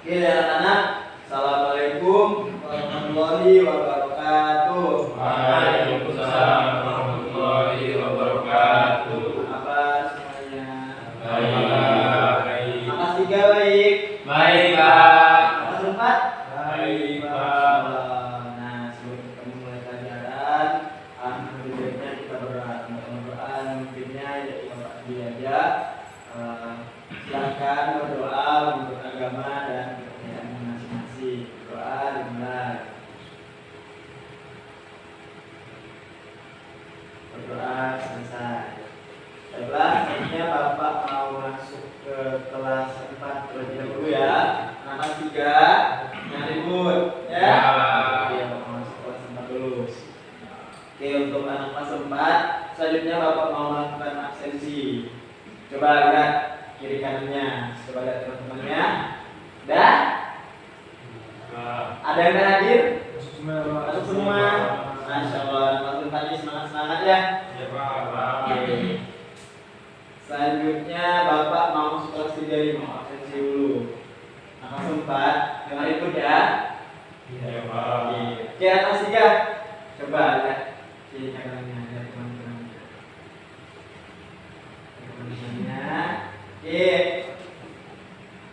Oke, anak-anak. Assalamualaikum warahmatullahi wabarakatuh. Waalaikumsalam warahmatullahi wabarakatuh. Apa semuanya? Baik. Kelas 3 baik. Baik, Pak. Kelas 4? Baik, Pak. Nah, sebelum kita mulai pelajaran, lebih baiknya kita berdoa. Berdoa mungkinnya ya Bapak aja. Silakan berdoa untuk agama dan kepercayaan masing-masing. Doa dimulai. Berdoa selesai. Baiklah, selanjutnya Bapak mau masuk ke kelas 4 terlebih dahulu ya. Anak 3 yang ribut ya. Oke, Bapak masuk kelas 4 dulu. Oke, untuk anak kelas 4 selanjutnya Bapak mau melakukan absensi. Coba lihat kiri kanannya, coba lihat teman-temannya. Dah? Ada yang gak hadir? Masuk semua. Masya Allah, langsung tadi semangat-semangat ya. Ya, Pak. Oke. Selanjutnya Bapak mau masuk kelas 3 ini, mau absensi dulu. Nah, kelas 4, dengar ikut ya. Ya, Pak. Oke, kelas 3. Coba lihat kiri kanannya, lihat teman-temannya. Teman-temannya. Oke.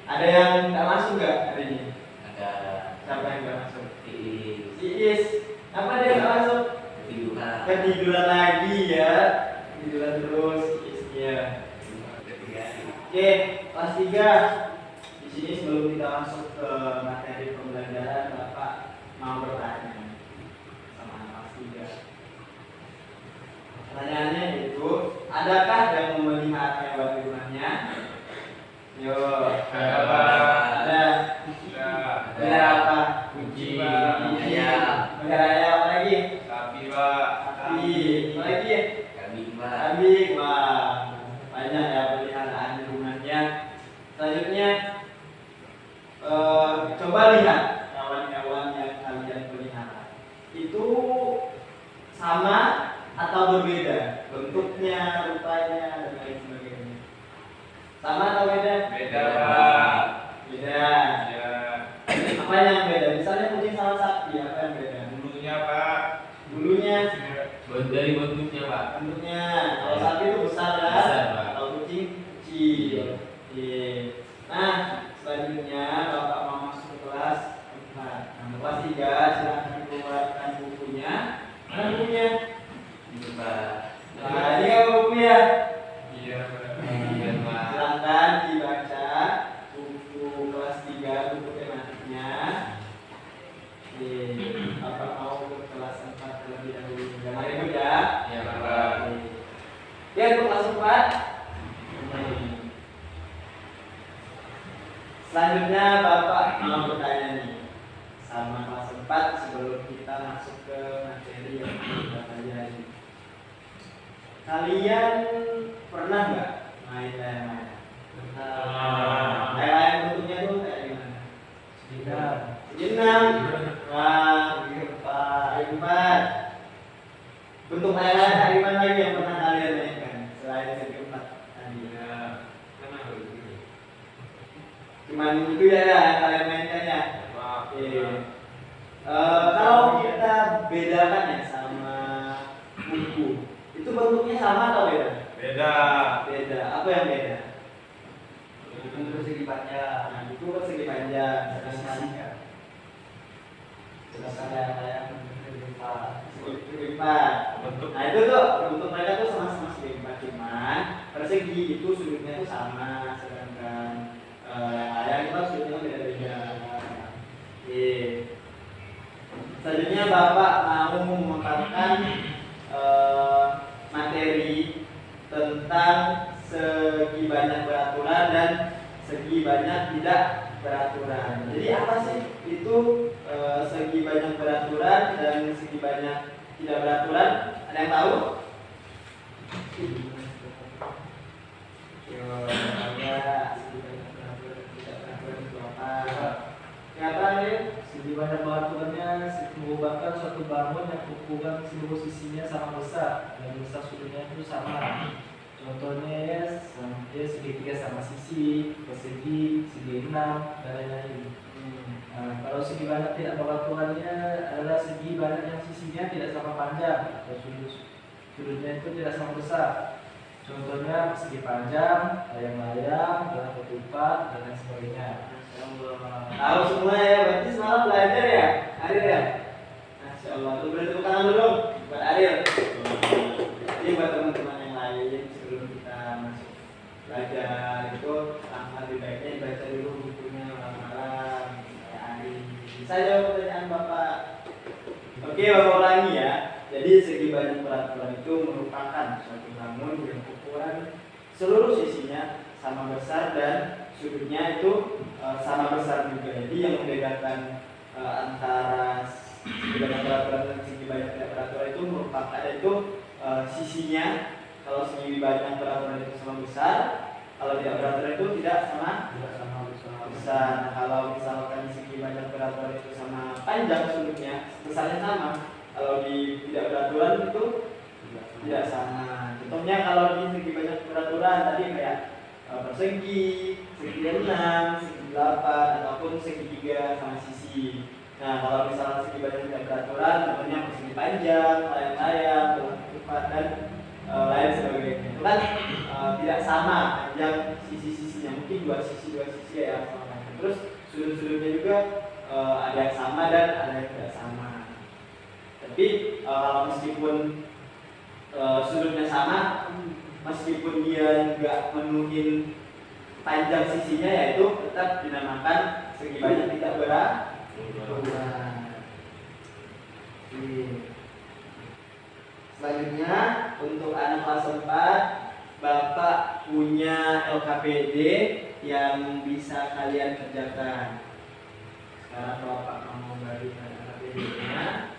Ada yang nggak masuk nggak hari ini? Ada Siapa yang nggak masuk? Iis. Apa dia nggak masuk? Ketiduran. Ketiduran lagi ya. Ketiduran terus Iisnya. Oke, kelas 3. Di sini sebelum kita masuk ke materi pembelajaran, Bapak mau bertanya sama anak kelas 3. Pertanyaannya itu, adakah yang melihat hewan di rumahnya? Yo, Ada, Pak. ada. Ada apa? Kucing, Ayam. Melihara ayam apa lagi? sapi, Pak. Sapi. Apa lagi? Kambing, Pak. Kambing. Wah, banyak ya peliharaan di rumahnya. Selanjutnya, coba lihat hewan-hewan yang kalian pelihara. Itu sama atau berbeda? Bentuknya, rupanya, dan lain sebagainya. Sama atau beda? Beda, Pak. Beda. Ya. Apa yang beda? Misalnya kucing sama sapi, apa yang beda? Bulunya, Pak. Bulunya, Dari bentuknya, Pak. bentuknya. Kalau sapi itu besar kan? Besar, Pak. Kalau kucing kecil. Oke. Nah, selanjutnya Bapak mau masuk ke kelas 4. Nah, kelas 3 silahkan keluarkan bukunya. Mana bukunya? Ini, Pak. Nah, ini kan bukunya. Iya, Pak. Iya, Pak. Silahkan dibaca buku kelas 3, buku tematiknya. Oke, Bapak mau ke kelas 4 terlebih dahulu. Jangan ribut ya. Ya, Pak. Oke, untuk kelas 4. Selanjutnya Bapak mau bertanya nih sama kelas 4 sebelum kita masuk ke materi yang kita pelajari. Kalian pernah nggak main layang-layang? Layang-layang bentuknya tuh kayak gimana? Sejenam. Wah, empat. Bentuk layang-layang kayak gimana lagi yang pernah kalian mainkan selain segi 4 tadi? Cuman itu ya yang kalian mainkan ya. Oke. Kalau kita bedakan ya sama buku, itu bentuknya sama atau beda? Beda. Beda. Apa yang beda? Buku persegi panjang. Nah, buku persegi panjang, sedangkan layang-layang persegi empat. Bentuk. Nah itu tuh bentuk mereka tuh sama-sama segi empat, cuman persegi itu sudutnya tuh sama, sedangkan layang itu sudutnya beda-beda. Oke. Selanjutnya Bapak mau memaparkan materi tentang segi banyak beraturan dan segi banyak tidak beraturan. Jadi apa sih itu segi banyak beraturan dan segi banyak tidak beraturan? Ada yang tahu? Kenapa nih? Segi banyak peraturannya mengubahkan suatu bangun yang ukuran seluruh sisinya sama besar dan besar sudutnya itu sama. Contohnya ya, segitiga sama sisi, persegi, segi enam, dan lain-lain. segi banyak tidak beraturannya adalah segi banyak yang sisinya tidak sama panjang atau sudutnya itu tidak sama besar. Contohnya persegi panjang, layang-layang, dalam ketupat, dan lain sebagainya. Tahu semua ya, berarti semalam belajar ya, Ariel ya. Masya Allah, tuh beri tepuk tangan dulu buat Ariel. Jadi buat teman-teman yang lain sebelum kita masuk belajar itu lebih baiknya baca dulu bukunya malam-malam kayak Ari. Bisa jawab pertanyaan Bapak. Oke, Bapak ulangi ya. Jadi segi banyak peraturan itu merupakan suatu bangun yang ukuran seluruh sisinya sama besar dan sudutnya itu sama besar juga. Jadi yang membedakan antara segi banyak peraturan dan segi banyak tidak peraturan itu merupakan itu sisinya. Kalau segi banyak peraturan itu sama besar, kalau tidak peraturan itu tidak sama besar. Nah, kalau misalkan segi banyak peraturan itu sama panjang sudutnya, besarnya sama. Kalau di tidak peraturan itu tidak sama. Contohnya kalau di segi banyak peraturan tadi kayak persegi, segi 6, segi 8, ataupun segi 3 sama sisi. Nah, kalau misalnya segi banyak tidak peraturan, contohnya persegi panjang, layang-layang, ketupat, dan lain sebagainya. Itu kan tidak sama panjang sisi-sisinya, mungkin dua sisi ya sama. Terus sudut-sudutnya juga ada yang sama dan ada yang tidak sama. Tapi kalau meskipun sudutnya sama, meskipun dia nggak menuhin panjang sisinya, yaitu tetap dinamakan segi banyak tidak beraturan. Selanjutnya untuk anak kelas 4, Bapak punya LKPD yang bisa kalian kerjakan. Sekarang Bapak mau membagikan LKPD-nya.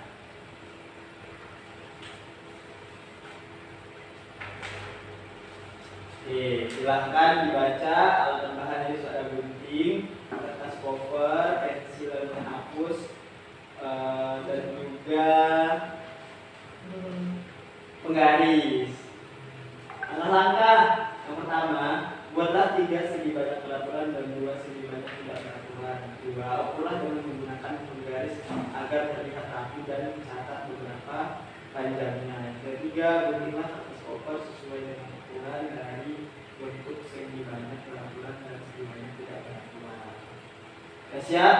Oke, silahkan dibaca. Alat tambahan itu ada gunting, kertas cover, pensil dan penghapus, dan juga penggaris. Langkah yang pertama, buatlah 3 segi banyak peraturan dan 2 segi banyak tidak peraturan. Ukurlah dengan menggunakan penggaris agar terlihat rapi dan catat beberapa panjangnya. Yang ketiga, guntinglah kertas cover sesuai dengan ukuran dari bentuk segi banyak peraturan dan segi banyak tidak peraturan. Siap?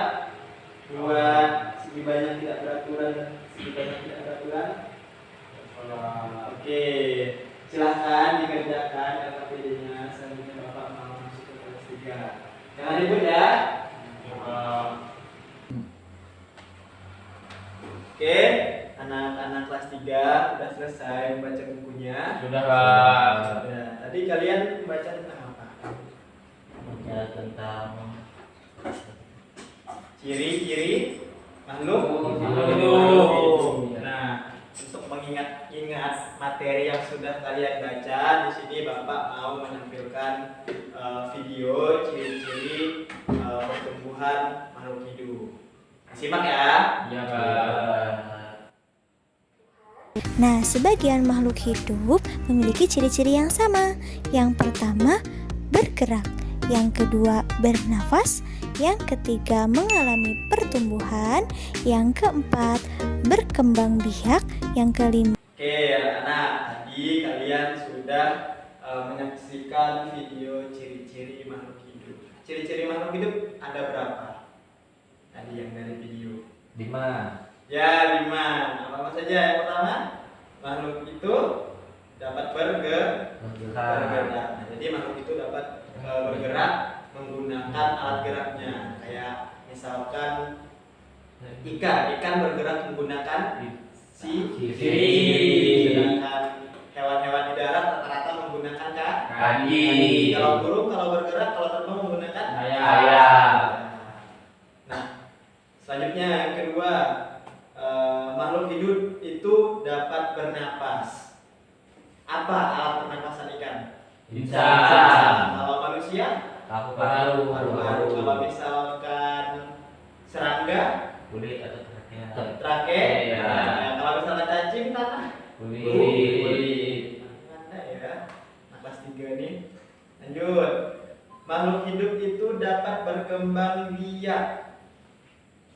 Buat segi banyak tidak peraturan dan segi banyak tidak peraturan. Oke, silahkan dikerjakan LKPD-nya. Selanjutnya Bapak mau masuk ke kelas 3. Jangan ribut ya. Oke, anak-anak kelas 3 sudah selesai membaca bukunya. Sudah, Pak. Sudah. Tadi kalian membaca tentang apa? Baca tentang Ciri-ciri makhluk. Nah, untuk mengingat materi yang sudah kalian baca, di sini Bapak mau menampilkan video ciri-ciri pertumbuhan makhluk hidup. Simak ya. Iya, Pak. Nah, sebagian makhluk hidup memiliki ciri-ciri yang sama. Yang pertama, bergerak. Yang kedua, bernafas. Yang ketiga, mengalami pertumbuhan. Yang keempat, berkembang biak. Yang kelima. Oke, anak-anak, tadi kalian sudah menyaksikan video ciri-ciri makhluk hidup. Ciri-ciri makhluk hidup ada berapa? Tadi yang dari video 5. ya 5. Apa saja? Yang pertama, makhluk itu dapat bergerak. Nah, jadi makhluk itu dapat bergerak menggunakan alat geraknya. Kayak misalkan ikan bergerak menggunakan sirip. Sedangkan hewan-hewan di darat rata-rata menggunakan Kaki. Kalau burung kalau bergerak, kalau terbang menggunakan Sayap. Nah, selanjutnya yang kedua, makhluk hidup itu dapat bernapas. Apa alat pernapasan ikan? Bisa. Kalau manusia? Paru-paru. Kalau misalkan serangga? Kulit atau trachea. Trake. Iya. Nah, kalau misalkan cacing tanah? Kulit. Mana ya? Nah, kelas 3 nih. Lanjut. Makhluk hidup itu dapat berkembang biak.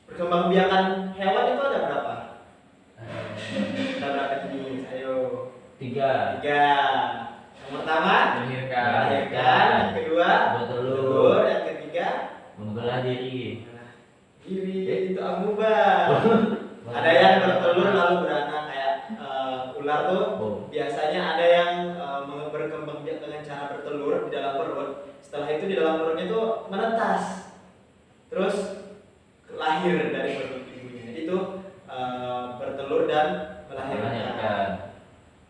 Perkembangbiakan hewan itu ada berapa? Ada berapa jenis? Ayo. 3. 3. Yang pertama melahirkan, yang kedua Bertelur. yang ketiga Membelah diri. diri itu amuba. Ada yang bertelur lalu beranak kayak ular tuh. Oh. Biasanya ada yang berkembang biak dengan cara bertelur di dalam perut. Setelah itu di dalam perutnya itu menetas, terus lahir dari perut ibunya. Itu bertelur dan melahirkan.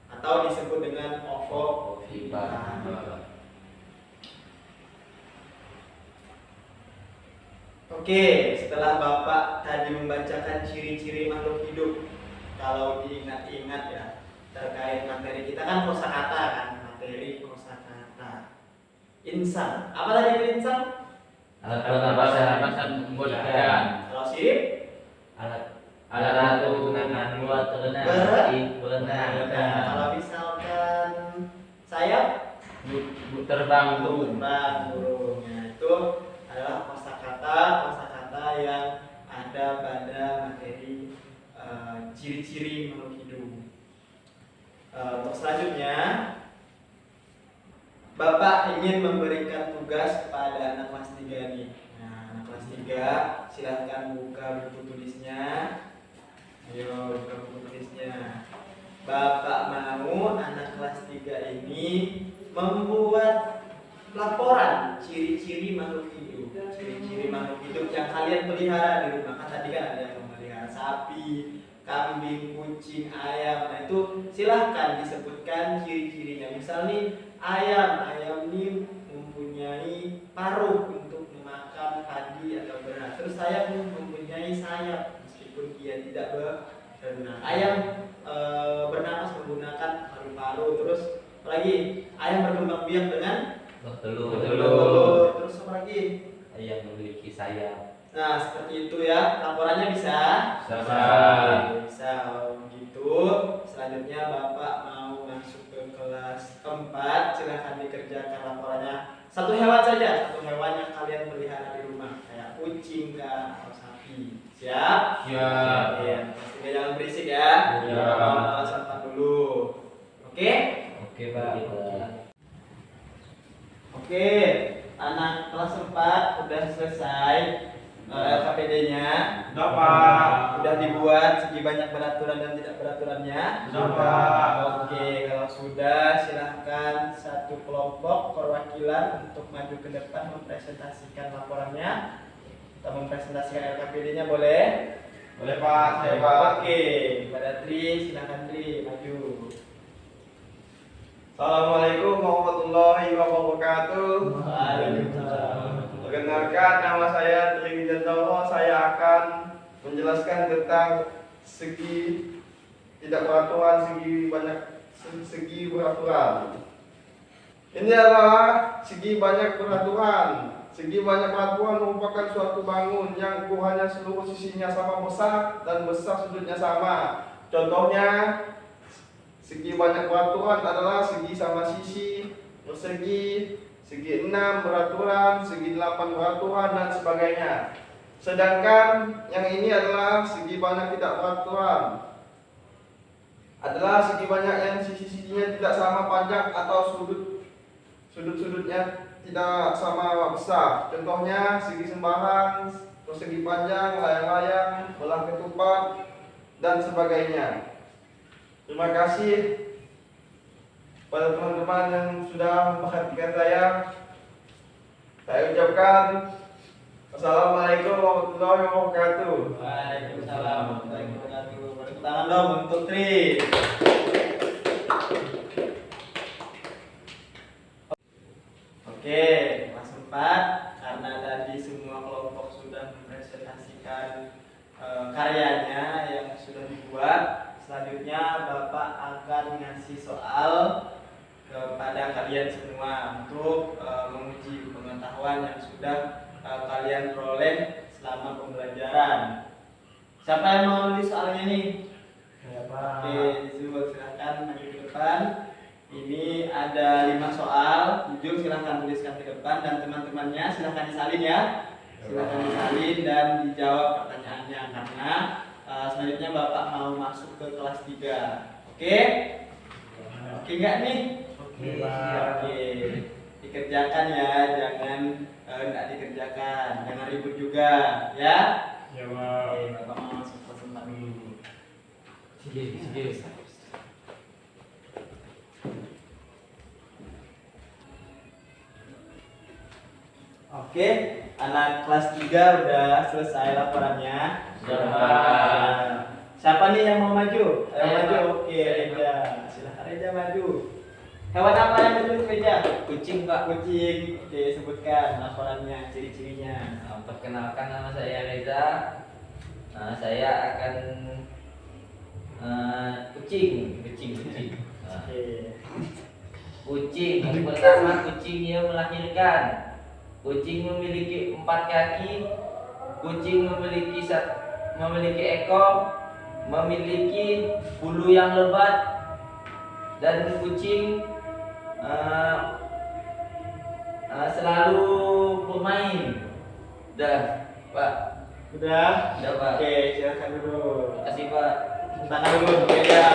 Atau disebut dengan Ovivipa. Oke, setelah Bapak tadi membacakan ciri-ciri makhluk hidup, kalau diingat-ingat ya terkait materi kita kan kosakata kan, materi kosakata. Insan, apa tadi itu insan? Alat pernapasan membuatkan. Kalau sirip? Alat untuk buat berenang. Kalau misalkan sayap? Terbang Burung. Burungnya itu adalah kosakata yang ada pada materi ciri-ciri makhluk hidup. Untuk selanjutnya, Bapak ingin memberikan tugas kepada anak kelas 3 nih. Nah, anak kelas 3 silahkan buka buku tulisnya. Ayo buka buku tulisnya. Bapak mau anak kelas 3 ini membuat laporan ciri-ciri makhluk hidup. Ciri-ciri makhluk hidup yang kalian pelihara di rumah. Kan tadi kan ada yang memelihara sapi, kambing, kucing, ayam. Nah itu silahkan disebutkan ciri-cirinya. Misal nih ayam ini mempunyai paruh untuk memakan padi atau beras. Terus ayam mempunyai sayap meskipun dia tidak berenang. Ayam bernapas menggunakan paru-paru. Terus apalagi ayam berkembang biak dengan bertelur. Terus apa lagi? Ayam memiliki sayap. Nah seperti itu ya, laporannya bisa? Bisa. Begitu. Selanjutnya Bapak mau masuk ke kelas 4, silahkan dikerjakan laporannya. Satu hewan saja, satu hewan yang kalian pelihara di rumah, kayak kucing atau sapi. Siap? Siap. Ya, pastinya jangan berisik ya. Iya. Kelas 4 dulu. Oke? Oke, Pak. Oke, anak kelas 4 udah selesai LKPD-nya. Sudah, Pak. Udah dibuat segi banyak beraturan dan tidak beraturannya. Sudah, Pak. Oke, kalau sudah silahkan satu kelompok perwakilan untuk maju ke depan mempresentasikan laporannya atau mempresentasikan LKPD-nya boleh? Boleh, Pak. Saya, Pak. Oke, pada Tri silahkan Tri maju. Assalamualaikum warahmatullahi wabarakatuh. Waalaikumsalam. Perkenalkan, nama saya Tri Wijantoro. Saya akan menjelaskan tentang segi tidak beraturan, segi beraturan. Ini adalah segi banyak peraturan. Segi banyak peraturan merupakan suatu bangun yang ukurannya seluruh sisinya sama besar dan besar sudutnya sama. Contohnya, segi banyak peraturan adalah segi sama sisi, persegi, segi 6 beraturan, segi 8 beraturan, dan sebagainya. Sedangkan yang ini adalah segi banyak tidak beraturan, adalah segi banyak yang sisi-sisinya tidak sama panjang atau sudut-sudutnya tidak sama besar. Contohnya segi sembarang, persegi panjang, layang-layang, belah ketupat, dan sebagainya. Terima kasih pada teman-teman yang sudah memperhatikan saya. Saya ucapkan Assalamualaikum warahmatullahi wabarakatuh. Waalaikumsalam warahmatullahi wabarakatuh. Beri tangan dong untuk Tri. Oke, kelas 4 karena tadi semua kelompok sudah mempresentasikan karyanya yang sudah dibuat. Selanjutnya Bapak akan ngasih soal kepada kalian semua untuk menguji pengetahuan yang sudah kalian peroleh selama pembelajaran. Siapa yang mau nulis soalnya nih? Oke, Zul silahkan maju ke depan. Ini ada 5 soal. Jujur silahkan tuliskan ke depan dan teman-temannya silahkan disalin ya. Silakan disalin dan dijawab pertanyaannya karena selanjutnya Bapak mau masuk ke kelas 3. Oke? Oke nggak nih? Oke, Oke. Dikerjakan ya, jangan nggak dikerjakan, jangan ribut juga, ya. Ya, Oke, Bapak mau masuk kelas 4 dulu. Sige. Oke, anak kelas 3 udah selesai laporannya. Sudah. Nah, siapa nih yang mau maju? Ayo Saya, maju. Pak. Oke, Reja. Silahkan Reja maju. Hewan apa yang maju Reja? Kucing, Pak. Kucing. Oke, sebutkan laporannya, ciri-cirinya. Perkenalkan, nama saya Reza. Saya akan kucing. Nah, Oke. kucing yang pertama, kucing yang melahirkan. Kucing memiliki 4 kaki. Kucing memiliki ekor, memiliki bulu yang lebat, dan kucing selalu bermain. Udah, Pak. Udah? Udah, Pak. Oke, silakan dulu. Terima kasih, Pak. Tangan dulu untuk Reja.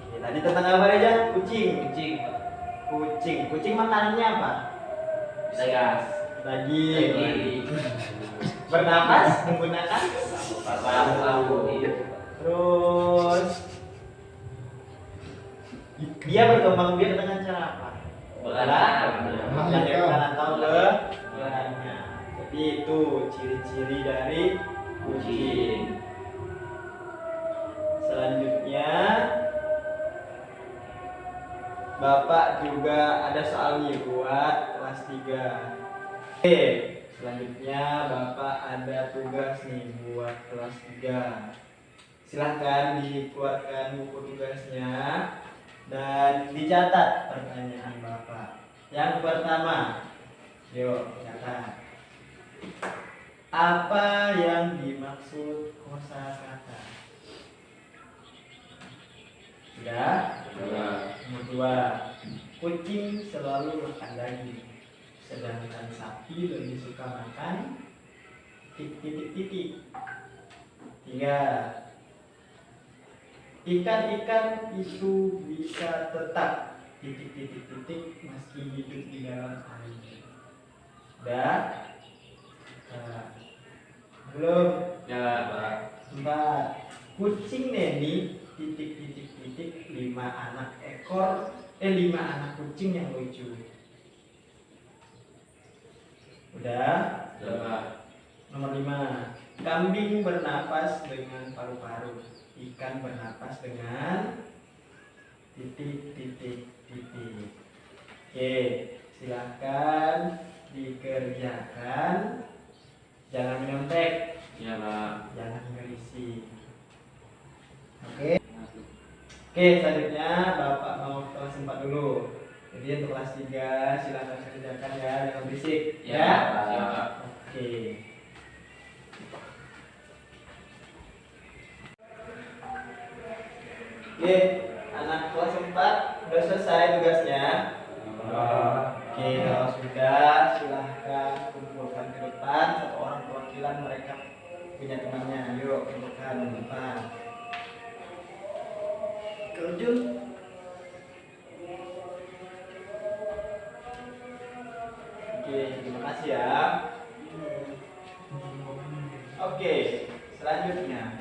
Oke, tadi tentang apa Reja? Kucing. Kucing, Pak. Kucing makanannya apa? Tegas. Daging. Bernapas menggunakan Paru-paru. Iya, Pak. terus dia berkembang biak dengan cara apa? Melahirkan atau keduanya. Jadi itu ciri-ciri dari kucing. Selanjutnya Bapak juga ada soal nih buat kelas 3. Oke, selanjutnya Bapak ada tugas nih buat kelas 3. Silahkan dikeluarkan buku tugasnya dan dicatat pertanyaan Bapak. Yang pertama, yuk catat. Apa yang dimaksud kosakata? Sudah? Nomor 2, kucing selalu makan daging, sedangkan sapi lebih suka makan titik. 3, ikan-ikan itu bisa tetap titik meski hidup di dalam air. Udah? Nah, belum? Ya, Pak. 4, kucing Neni titik 5 anak kucing yang lucu. Udah? Ya, Pak. Nomor 5, kambing bernapas dengan paru-paru, ikan bernapas dengan titik. Oke, silahkan dikerjakan. Jangan menyontek, Ya, Pak. jangan ngerisi. Oke, selanjutnya Bapak mau kelas 4 dulu. Jadi untuk kelas 3 silahkan kerjakan ya, jangan berisik. Ya, Pak. Ya, Pak. Oke. Oke, anak kelas 4 udah selesai tugasnya. Oke, kalau sudah silahkan kumpulkan ke depan, satu orang perwakilan mereka punya temannya. Yuk, kumpulkan ke depan. Kerjun. Oke, terima kasih ya. Oke, selanjutnya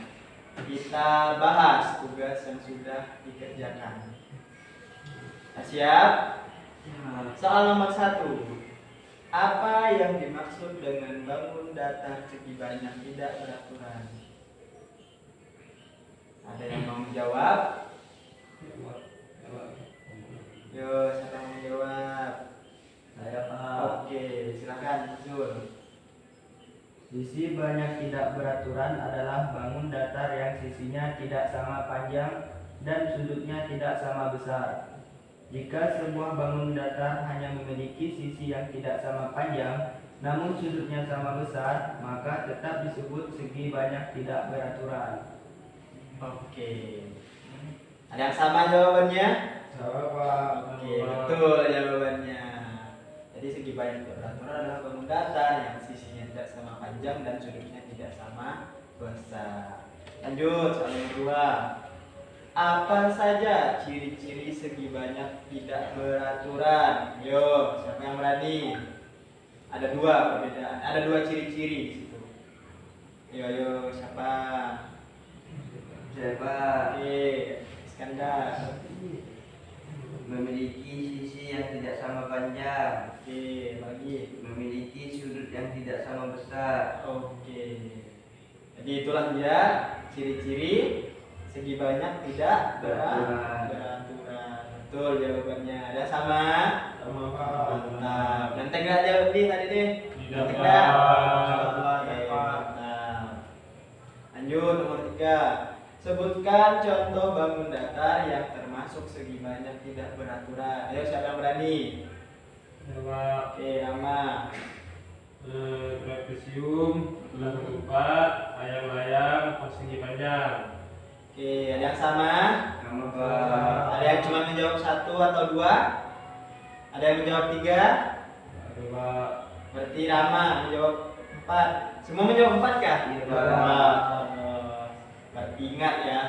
kita bahas tugas yang sudah dikerjakan. Siap? Soal nomor 1. Apa yang dimaksud dengan bangun datar segi banyak tidak beraturan? Ada yang mau menjawab? Yo, siapa yang mau menjawab? Saya, Pak. Oke, silakan Zul. Sisi banyak tidak beraturan adalah bangun datar yang sisinya tidak sama panjang dan sudutnya tidak sama besar. Jika sebuah bangun datar hanya memiliki sisi yang tidak sama panjang, namun sudutnya sama besar, maka tetap disebut segi banyak tidak beraturan. Oke. Ada yang sama jawabannya? Sama, Pak. Oke, betul jawabannya. Jadi segi banyak tidak beraturan adalah bangun datar yang sisinya tidak sama panjang dan sudutnya tidak sama besar. Lanjut soal yang kedua. Apa saja ciri-ciri segi banyak tidak beraturan? Yo, siapa yang berani? Ada dua perbedaan, ada dua ciri-ciri di situ. Yo, siapa? Oke, Iskandar. Memiliki sisi yang tidak sama panjang. Oke, lagi. Memiliki sudut yang tidak sama besar. Oke. Jadi itulah dia ciri-ciri segi banyak tidak beraturan. Betul jawabannya. Ada sama? Sama Pak. Mantap. Ganteng nggak jawab nih tadi nih? Tidak, Ganteng Pak. nggak? Oke, Oke, Pak. mantap. Lanjut nomor 3. Sebutkan contoh bangun datar yang termasuk segi banyak tidak beraturan. Ayo siapa yang berani? Nama Oke, nama. trapesium, tulang ketupat, layang-layang, persegi panjang. Oke, ada yang sama? Nama Pak. Ada yang cuma menjawab 1 atau 2? Ada yang menjawab 3? Ada Pak. Berarti Rama menjawab 4. Semua menjawab 4 kah? Iya, Pak. Pak. Berarti ingat ya,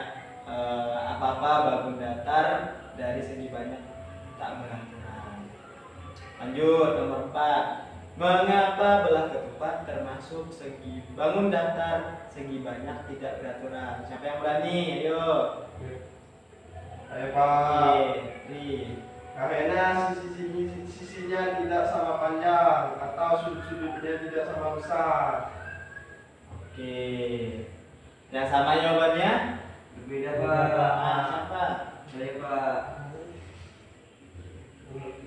apa-apa bangun datar dari segi banyak tak beraturan. Lanjut nomor 4. Mengapa belah ketupat termasuk segi bangun datar segi banyak tidak beraturan? Siapa yang berani? Ayo. Ayo Oke, Pak. Ri. Karena sisinya tidak sama panjang atau sudut-sudutnya tidak sama besar. Oke. Yang sama jawabannya? Berbeda Ah, Pak. siapa? Saya Pak.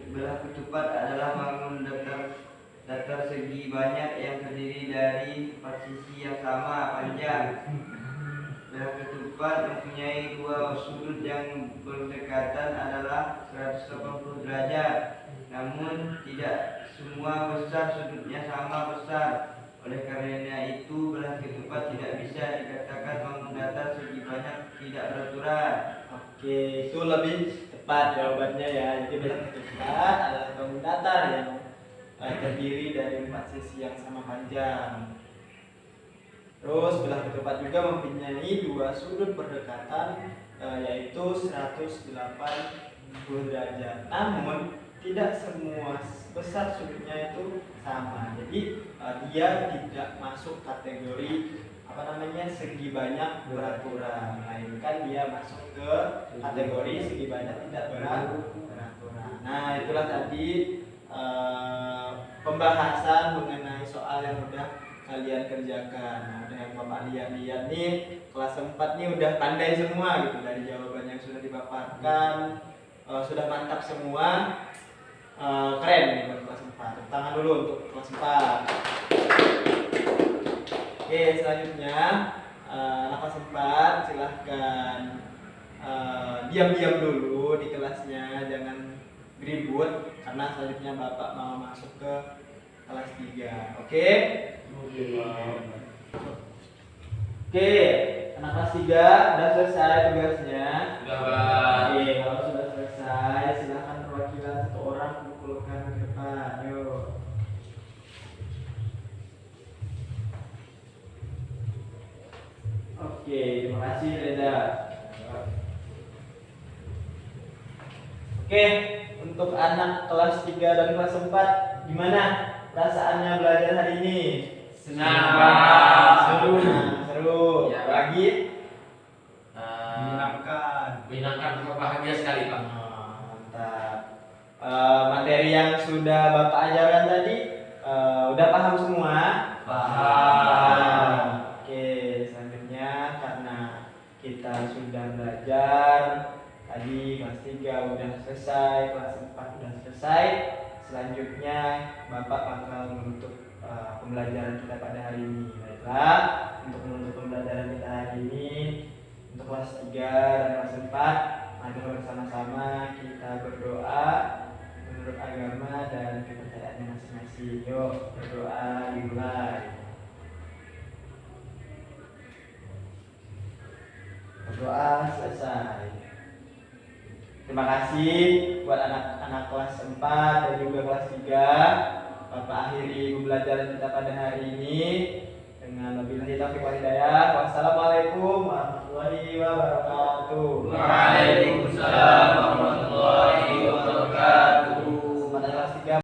Belah ketupat adalah bangun datar segi banyak yang terdiri dari 4 sisi yang sama panjang. Belah ketupat mempunyai 2 sudut yang berdekatan adalah 180 derajat. Namun tidak semua besar sudutnya sama besar. Oleh karena itu belah ketupat tidak bisa dikatakan bangun datar segi banyak tidak beraturan. Oke, itu lebih tepat jawabannya ya. Jadi belah ketupat adalah bangun datar yang terdiri dari 4 sisi yang sama panjang. Terus belah ketupat juga mempunyai 2 sudut berdekatan, yaitu 180 derajat. Namun tidak semua besar sudutnya itu sama. Jadi dia tidak masuk kategori segi banyak beraturan, melainkan dia masuk ke kategori segi banyak tidak beraturan. Nah, itulah tadi pembahasan mengenai soal yang udah kalian kerjakan. Nah, udah yang Bapak lihat-lihat nih, kelas 4 nih udah pandai semua gitu dari jawaban yang sudah dipaparkan, sudah mantap semua. Keren nih buat kelas 4. Tepuk tangan dulu untuk kelas 4. Oke, selanjutnya anak kelas 4 silahkan diam-diam dulu di kelasnya, jangan ribut karena selanjutnya Bapak mau masuk ke kelas 3. Oke? Oke, anak kelas 3 udah selesai tugasnya. Sudah Pak. Oke, kalau sudah selesai silahkan perwakilan 1 orang kumpulkan ke depan. Yuk. Oke, terima kasih Reza. Oke, untuk anak kelas 3 dan kelas 4 gimana perasaannya belajar hari ini? Senang, Pak. Seru, seru. Ya, Pak. Lagi Menyenangkan, bahagia sekali Pak. mantap. Materi yang sudah Bapak ajarkan tadi udah paham semua? Paham. Oke, selanjutnya karena kita sudah belajar tadi kelas 3 udah selesai, kelas 4 udah selesai. Selanjutnya Bapak bakal menutup pembelajaran kita pada hari ini. Baiklah, untuk menutup pembelajaran kita hari ini untuk kelas 3 dan kelas 4, mari bersama-sama kita berdoa menurut agama dan kepercayaannya masing-masing. Yuk, berdoa dimulai. Berdoa selesai. Terima kasih buat anak-anak anak-anak kelas 4 dan juga kelas 3. Bapak akhiri pembelajaran kita pada hari ini dengan wabillahi taufiq wal hidayah. Wassalamualaikum warahmatullahi wabarakatuh.